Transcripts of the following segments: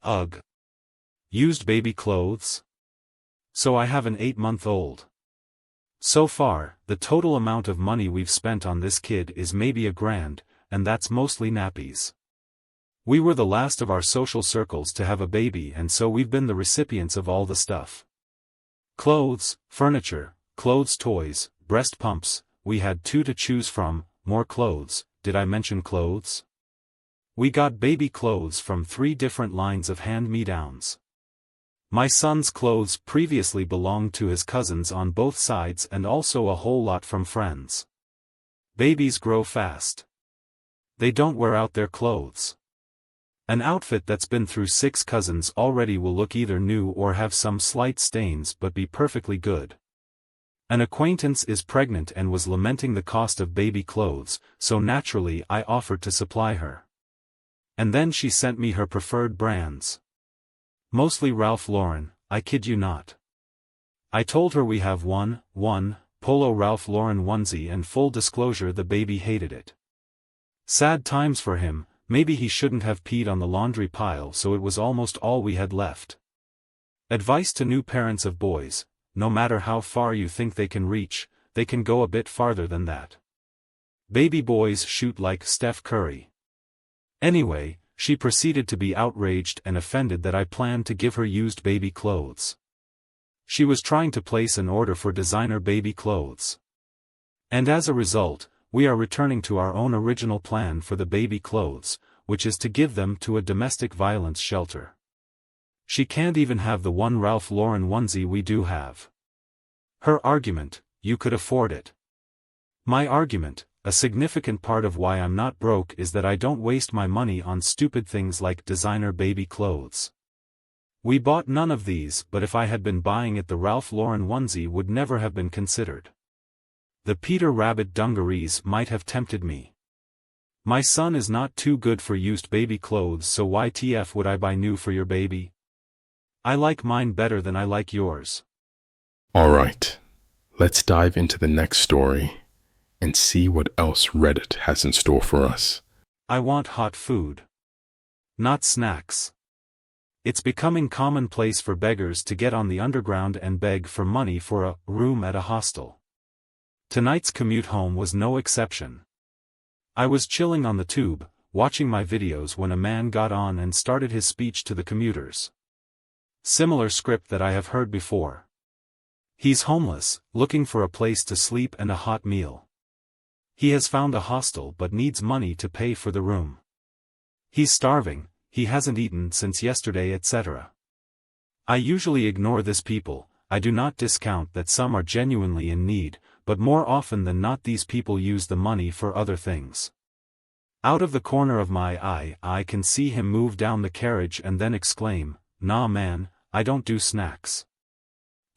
Ugh. Used baby clothes? So I have an 8-month-old. So far, the total amount of money we've spent on this kid is maybe $1,000, and that's mostly nappies. We were the last of our social circles to have a baby, and so we've been the recipients of all the stuff. Clothes, furniture, clothes toys, breast pumps, we had 2 to choose from, more clothes. Did I mention clothes? We got baby clothes from 3 different lines of hand-me-downs. My son's clothes previously belonged to his cousins on both sides and also a whole lot from friends. Babies grow fast. They don't wear out their clothes. An outfit that's been through 6 cousins already will look either new or have some slight stains but be perfectly good. An acquaintance is pregnant and was lamenting the cost of baby clothes, so naturally I offered to supply her. And then she sent me her preferred brands. Mostly Ralph Lauren, I kid you not. I told her we have one Polo Ralph Lauren onesie, and full disclosure, the baby hated it. Sad times for him. Maybe he shouldn't have peed on the laundry pile, so it was almost all we had left. Advice to new parents of boys: no matter how far you think they can reach, they can go a bit farther than that. Baby boys shoot like Steph Curry. Anyway, she proceeded to be outraged and offended that I planned to give her used baby clothes. She was trying to place an order for designer baby clothes. And as a result, we are returning to our own original plan for the baby clothes, which is to give them to a domestic violence shelter. She can't even have the one Ralph Lauren onesie we do have. Her argument: you could afford it. My argument: a significant part of why I'm not broke is that I don't waste my money on stupid things like designer baby clothes. We bought none of these, but if I had been buying it, the Ralph Lauren onesie would never have been considered. The Peter Rabbit dungarees might have tempted me. My son is not too good for used baby clothes, so why TF would I buy new for your baby? I like mine better than I like yours. Alright, let's dive into the next story and see what else Reddit has in store for us. I want hot food. Not snacks. It's becoming commonplace for beggars to get on the underground and beg for money for a room at a hostel. Tonight's commute home was no exception. I was chilling on the tube, watching my videos, when a man got on and started his speech to the commuters. Similar script that I have heard before. He's homeless, looking for a place to sleep and a hot meal. He has found a hostel but needs money to pay for the room. He's starving, he hasn't eaten since yesterday, etc. I usually ignore this people. I do not discount that some are genuinely in need, but more often than not these people use the money for other things. Out of the corner of my eye, I can see him move down the carriage and then exclaim, "Nah man, I don't do snacks.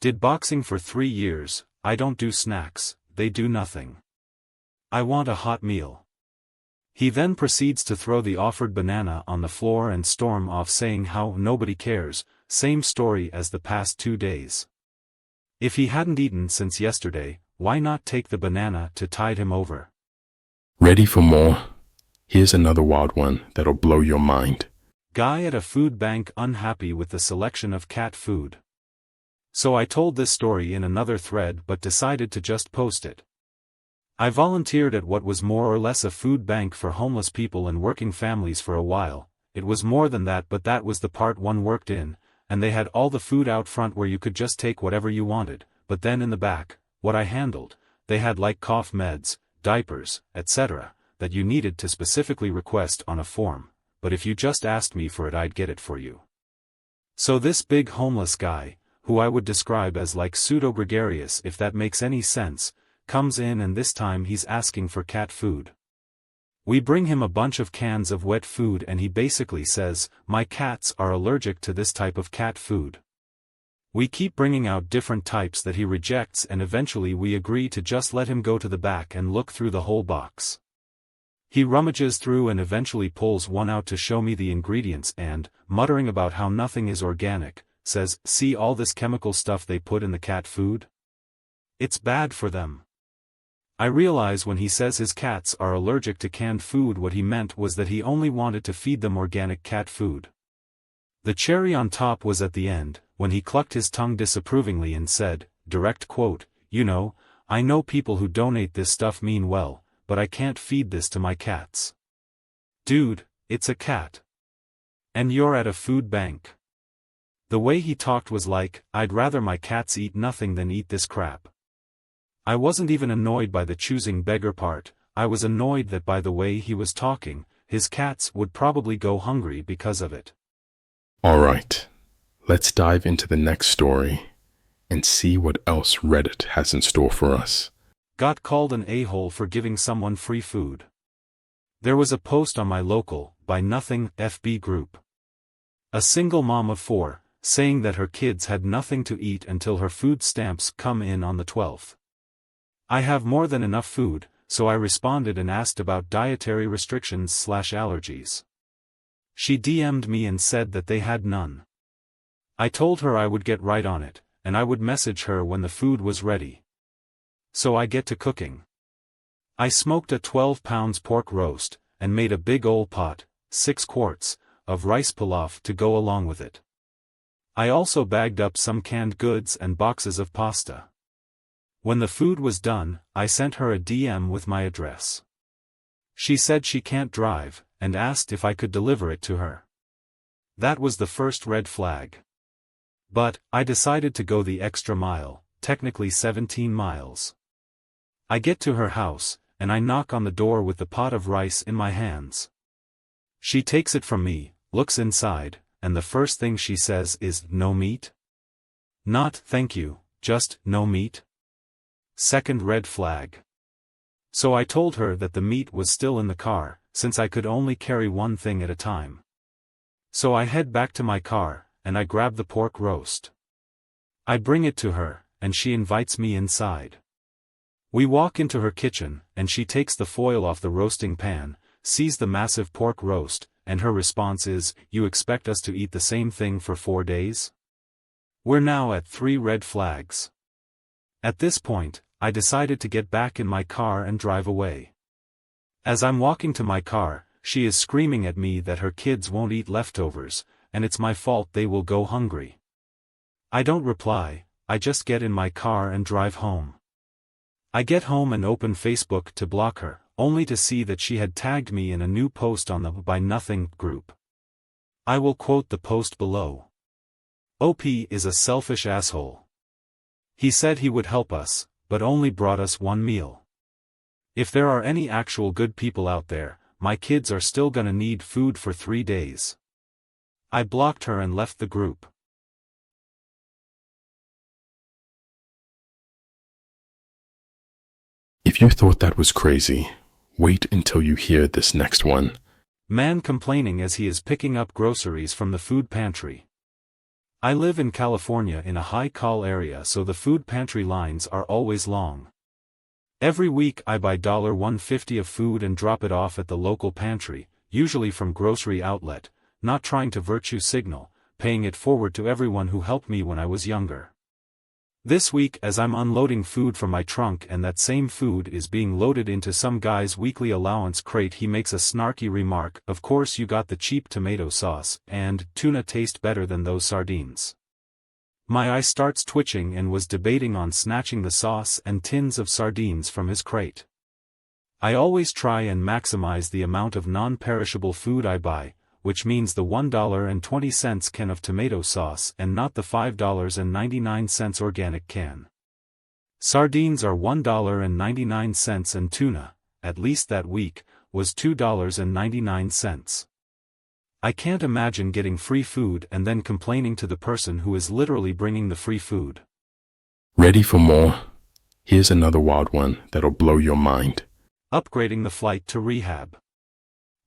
Did boxing for 3 years, I don't do snacks, they do nothing. I want a hot meal." He then proceeds to throw the offered banana on the floor and storm off, saying how nobody cares, same story as the past 2 days. If he hadn't eaten since yesterday, why not take the banana to tide him over? Ready for more? Here's another wild one that'll blow your mind. Guy at a food bank unhappy with the selection of cat food. So I told this story in another thread but decided to just post it. I volunteered at what was more or less a food bank for homeless people and working families for a while. It was more than that, but that was the part one worked in, and they had all the food out front where you could just take whatever you wanted, but then in the back, what I handled, they had like cough meds, diapers, etc., that you needed to specifically request on a form, but if you just asked me for it I'd get it for you. So this big homeless guy, who I would describe as like pseudo-gregarious if that makes any sense, comes in and this time he's asking for cat food. We bring him a bunch of cans of wet food and he basically says, "My cats are allergic to this type of cat food." We keep bringing out different types that he rejects and eventually we agree to just let him go to the back and look through the whole box. He rummages through and eventually pulls one out to show me the ingredients and, muttering about how nothing is organic, says, "See all this chemical stuff they put in the cat food? It's bad for them." I realize when he says his cats are allergic to canned food what he meant was that he only wanted to feed them organic cat food. The cherry on top was at the end, when he clucked his tongue disapprovingly and said, direct quote, "You know, I know people who donate this stuff mean well, but I can't feed this to my cats." Dude, it's a cat. And you're at a food bank. The way he talked was like, I'd rather my cats eat nothing than eat this crap. I wasn't even annoyed by the choosing beggar part, I was annoyed that by the way he was talking, his cats would probably go hungry because of it. Alright, let's dive into the next story and see what else Reddit has in store for us. Got called an a-hole for giving someone free food. There was a post on my local, Buy Nothing, FB group. A single mom of 4, saying that her kids had nothing to eat until her food stamps come in on the 12th. I have more than enough food, so I responded and asked about dietary restrictions/allergies. She DM'd me and said that they had none. I told her I would get right on it, and I would message her when the food was ready. So I get to cooking. I smoked a 12 pounds pork roast, and made a big ol' pot, 6 quarts, of rice pilaf to go along with it. I also bagged up some canned goods and boxes of pasta. When the food was done, I sent her a DM with my address. She said she can't drive, and asked if I could deliver it to her. That was the first red flag. But, I decided to go the extra mile, technically 17 miles. I get to her house, and I knock on the door with the pot of rice in my hands. She takes it from me, looks inside, and the first thing she says is, "No meat?" Not, "Thank you," just, "No meat?" Second red flag. So I told her that the meat was still in the car, since I could only carry one thing at a time. So I head back to my car, and I grab the pork roast. I bring it to her, and she invites me inside. We walk into her kitchen, and she takes the foil off the roasting pan, sees the massive pork roast, and her response is, "You expect us to eat the same thing for 4 days?" We're now at 3 red flags. At this point, I decided to get back in my car and drive away. As I'm walking to my car, she is screaming at me that her kids won't eat leftovers, and it's my fault they will go hungry. I don't reply, I just get in my car and drive home. I get home and open Facebook to block her, only to see that she had tagged me in a new post on the Buy Nothing group. I will quote the post below. "OP is a selfish asshole. He said he would help us, but only brought us 1 meal. If there are any actual good people out there, my kids are still gonna need food for 3 days." I blocked her and left the group. If you thought that was crazy, wait until you hear this next one. Man complaining as he is picking up groceries from the food pantry. I live in California in a high-call area, so the food pantry lines are always long. Every week I buy $1.50 of food and drop it off at the local pantry, usually from grocery outlet, not trying to virtue signal, paying it forward to everyone who helped me when I was younger. This week, as I'm unloading food from my trunk and that same food is being loaded into some guy's weekly allowance crate, he makes a snarky remark, "Of course you got the cheap tomato sauce, and tuna taste better than those sardines." My eye starts twitching and was debating on snatching the sauce and tins of sardines from his crate. I always try and maximize the amount of non-perishable food I buy, which means the $1.20 can of tomato sauce and not the $5.99 organic can. Sardines are $1.99 and tuna, at least that week, was $2.99. I can't imagine getting free food and then complaining to the person who is literally bringing the free food. Ready for more? Here's another wild one that'll blow your mind. Upgrading the flight to rehab.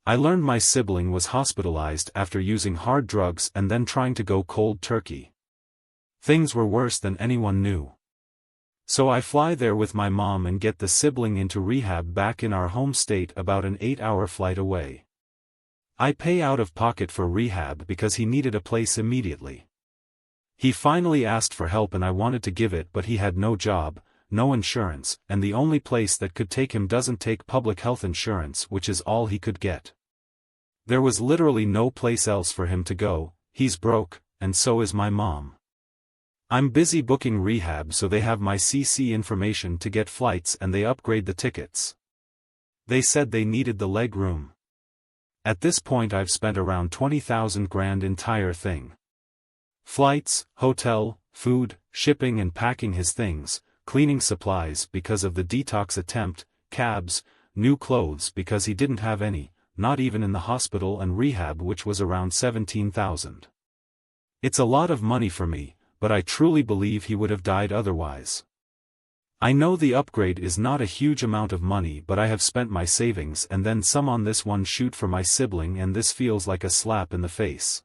I learned my sibling was hospitalized after using hard drugs and then trying to go cold turkey. Things were worse than anyone knew. So I fly there with my mom and get the sibling into rehab back in our home state, about an 8-hour flight away. I pay out of pocket for rehab because he needed a place immediately. He finally asked for help and I wanted to give it, but he had no job, no insurance, and the only place that could take him doesn't take public health insurance, which is all he could get. There was literally no place else for him to go. He's broke, and so is my mom. I'm busy booking rehab so they have my CC information to get flights and they upgrade the tickets. They said they needed the leg room. At this point I've spent around 20,000 grand entire thing. Flights, hotel, food, shipping and packing his things, cleaning supplies because of the detox attempt, cabs, new clothes because he didn't have any, not even in the hospital, and rehab which was around 17,000. It's a lot of money for me, but I truly believe he would have died otherwise. I know the upgrade is not a huge amount of money, but I have spent my savings and then some on this one shoot for my sibling, and this feels like a slap in the face.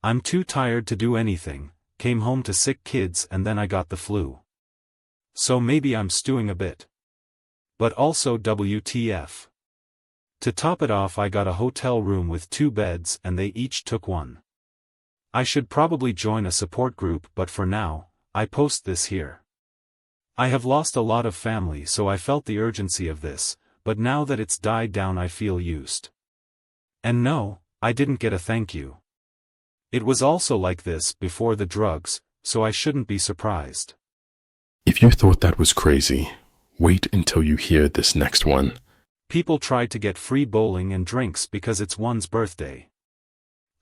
I'm too tired to do anything, came home to sick kids and then I got the flu. So maybe I'm stewing a bit. But also WTF. To top it off, I got a hotel room with 2 beds and they each took one. I should probably join a support group, but for now, I post this here. I have lost a lot of family, so I felt the urgency of this, but now that it's died down I feel used. And no, I didn't get a thank you. It was also like this before the drugs, so I shouldn't be surprised. If you thought that was crazy, wait until you hear this next one. People tried to get free bowling and drinks because it's one's birthday.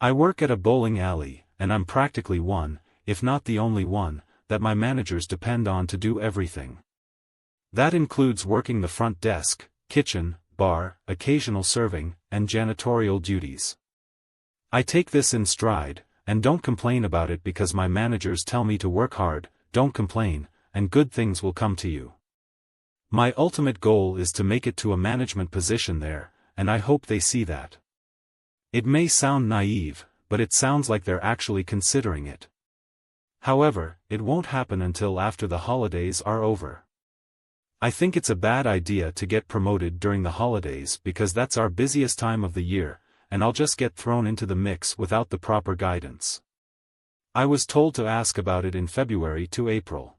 I work at a bowling alley, and I'm practically one, if not the only one, that my managers depend on to do everything. That includes working the front desk, kitchen, bar, occasional serving, and janitorial duties. I take this in stride, and don't complain about it because my managers tell me to work hard, don't complain, and good things will come to you. My ultimate goal is to make it to a management position there, and I hope they see that. It may sound naive, but it sounds like they're actually considering it. However, it won't happen until after the holidays are over. I think it's a bad idea to get promoted during the holidays because that's our busiest time of the year, and I'll just get thrown into the mix without the proper guidance. I was told to ask about it in February to April.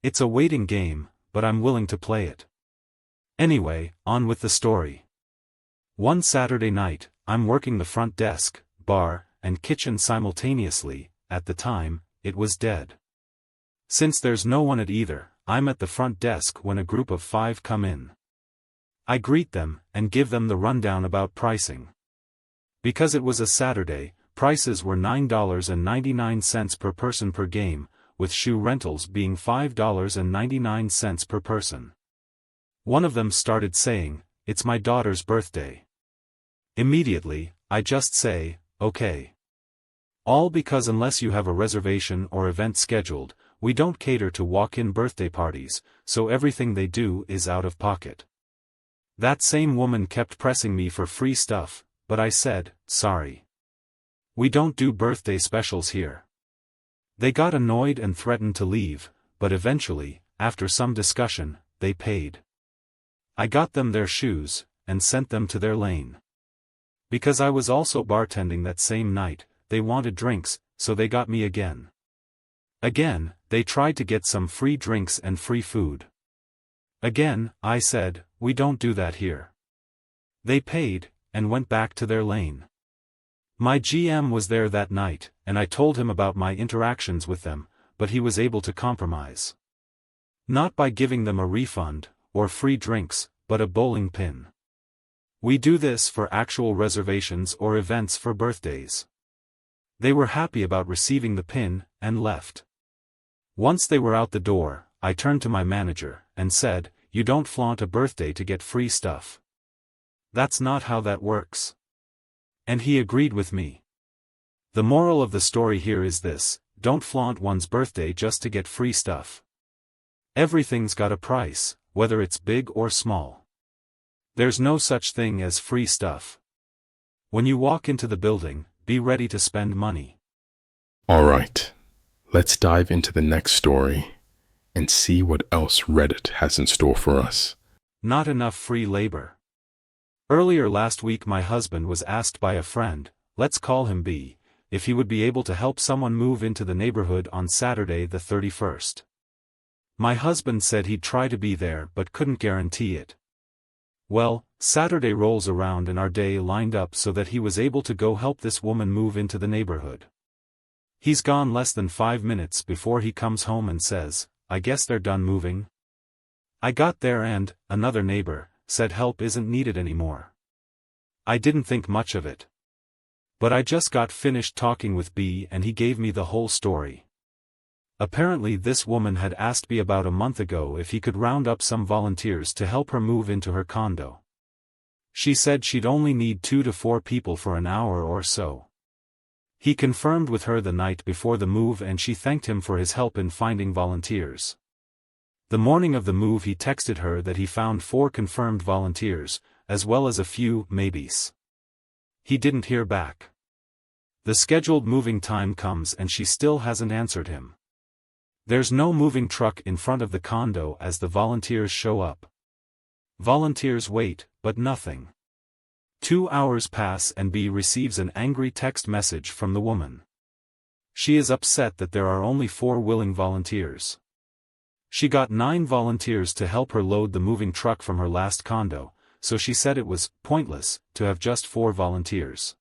It's a waiting game, but I'm willing to play it. Anyway, on with the story. One Saturday night, I'm working the front desk, bar, and kitchen simultaneously. At the time, it was dead. Since there's no one at either, I'm at the front desk when a group of 5 come in. I greet them, and give them the rundown about pricing. Because it was a Saturday, prices were $9.99 per person per game, with shoe rentals being $5.99 per person. One of them started saying, "It's my daughter's birthday." Immediately, I just say, "Okay." All because unless you have a reservation or event scheduled, we don't cater to walk-in birthday parties, so everything they do is out of pocket. That same woman kept pressing me for free stuff, but I said, "Sorry. We don't do birthday specials here." They got annoyed and threatened to leave, but eventually, after some discussion, they paid. I got them their shoes, and sent them to their lane. Because I was also bartending that same night, they wanted drinks, so they got me again. Again, they tried to get some free drinks and free food. Again, I said, "We don't do that here." They paid, and went back to their lane. My GM was there that night, and I told him about my interactions with them, but he was able to compromise. Not by giving them a refund, or free drinks, but a bowling pin. We do this for actual reservations or events for birthdays. They were happy about receiving the pin, and left. Once they were out the door, I turned to my manager, and said, "You don't flaunt a birthday to get free stuff. That's not how that works." And he agreed with me. The moral of the story here is this: don't flaunt one's birthday just to get free stuff. Everything's got a price, whether it's big or small. There's no such thing as free stuff. When you walk into the building, be ready to spend money. Alright, let's dive into the next story and see what else Reddit has in store for us. Not enough free labor. Earlier last week my husband was asked by a friend, let's call him B, if he would be able to help someone move into the neighborhood on Saturday the 31st. My husband said he'd try to be there but couldn't guarantee it. Well, Saturday rolls around and our day lined up so that he was able to go help this woman move into the neighborhood. He's gone less than 5 minutes before he comes home and says, "I guess they're done moving." I got there and, another neighbor, said help isn't needed anymore. I didn't think much of it. But I just got finished talking with B and he gave me the whole story. Apparently this woman had asked B about a month ago if he could round up some volunteers to help her move into her condo. She said she'd only need 2 to 4 people for an hour or so. He confirmed with her the night before the move and she thanked him for his help in finding volunteers. The morning of the move he texted her that he found 4 confirmed volunteers, as well as a few maybes. He didn't hear back. The scheduled moving time comes and she still hasn't answered him. There's no moving truck in front of the condo as the volunteers show up. Volunteers wait, but nothing. 2 hours pass and B receives an angry text message from the woman. She is upset that there are only 4 willing volunteers. She got 9 volunteers to help her load the moving truck from her last condo, so she said it was pointless to have just 4 volunteers.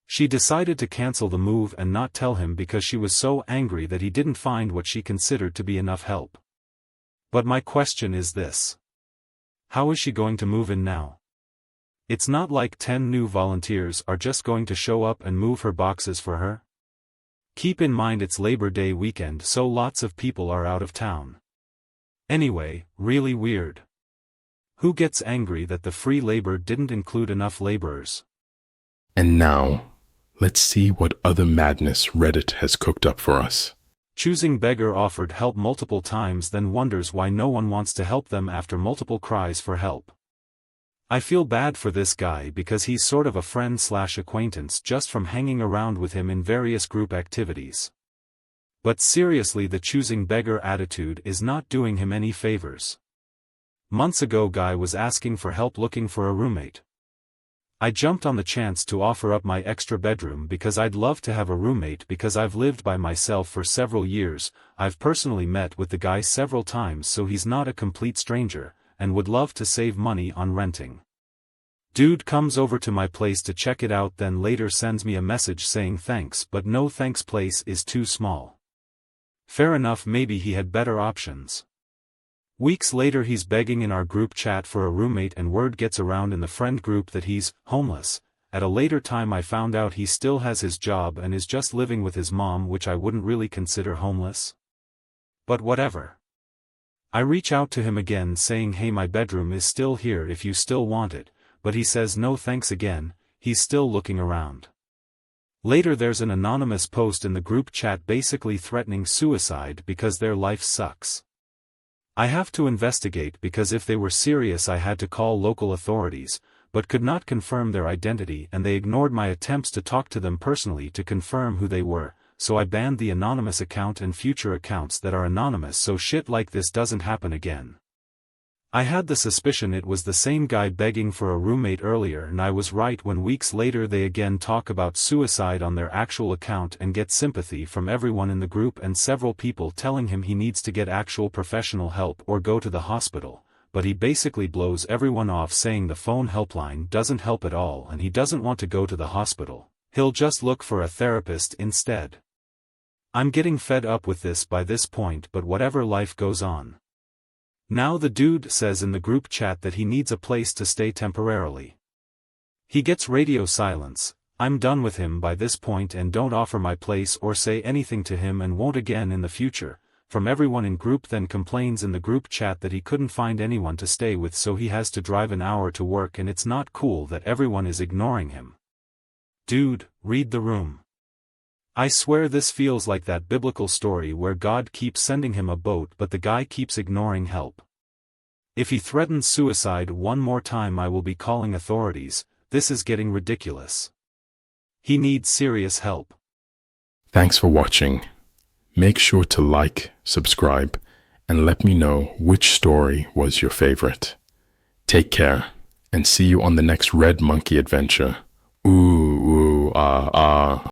She decided to cancel the move and not tell him because she was so angry that he didn't find what she considered to be enough help. But my question is this. How is she going to move in now? It's not like 10 new volunteers are just going to show up and move her boxes for her. Keep in mind it's Labor Day weekend, so lots of people are out of town. Anyway, really weird. Who gets angry that the free labor didn't include enough laborers? And now, let's see what other madness Reddit has cooked up for us. ChoosingBeggar offered help multiple times, then wonders why no one wants to help them after multiple cries for help. I feel bad for this guy because he's sort of a friend/acquaintance just from hanging around with him in various group activities. But seriously, the ChoosingBeggar attitude is not doing him any favors. Months ago guy was asking for help looking for a roommate. I jumped on the chance to offer up my extra bedroom because I'd love to have a roommate because I've lived by myself for several years. I've personally met with the guy several times, so he's not a complete stranger, and would love to save money on renting. Dude comes over to my place to check it out, then later sends me a message saying thanks but no thanks, place is too small. Fair enough, maybe he had better options. Weeks later he's begging in our group chat for a roommate and word gets around in the friend group that he's homeless. At a later time I found out he still has his job and is just living with his mom, which I wouldn't really consider homeless. But whatever. I reach out to him again saying hey, my bedroom is still here if you still want it, but he says no thanks again. He's still looking around. Later there's an anonymous post in the group chat basically threatening suicide because their life sucks. I have to investigate because if they were serious I had to call local authorities, but could not confirm their identity and they ignored my attempts to talk to them personally to confirm who they were, so I banned the anonymous account and future accounts that are anonymous so shit like this doesn't happen again. I had the suspicion it was the same guy begging for a roommate earlier, and I was right when weeks later they again talk about suicide on their actual account and get sympathy from everyone in the group and several people telling him he needs to get actual professional help or go to the hospital, but he basically blows everyone off saying the phone helpline doesn't help at all and he doesn't want to go to the hospital, he'll just look for a therapist instead. I'm getting fed up with this by this point, but whatever, life goes on. Now the dude says in the group chat that he needs a place to stay temporarily. He gets radio silence. I'm done with him by this point and don't offer my place or say anything to him and won't again in the future. From everyone in group, then complains in the group chat that he couldn't find anyone to stay with so he has to drive an hour to work and it's not cool that everyone is ignoring him. Dude, read the room. I swear this feels like that biblical story where God keeps sending him a boat but the guy keeps ignoring help. If he threatens suicide one more time I will be calling authorities. This is getting ridiculous. He needs serious help. Thanks for watching. Make sure to like, subscribe, and let me know which story was your favorite. Take care, and see you on the next Red Monkey adventure. Ooh, ooh, ah, ah.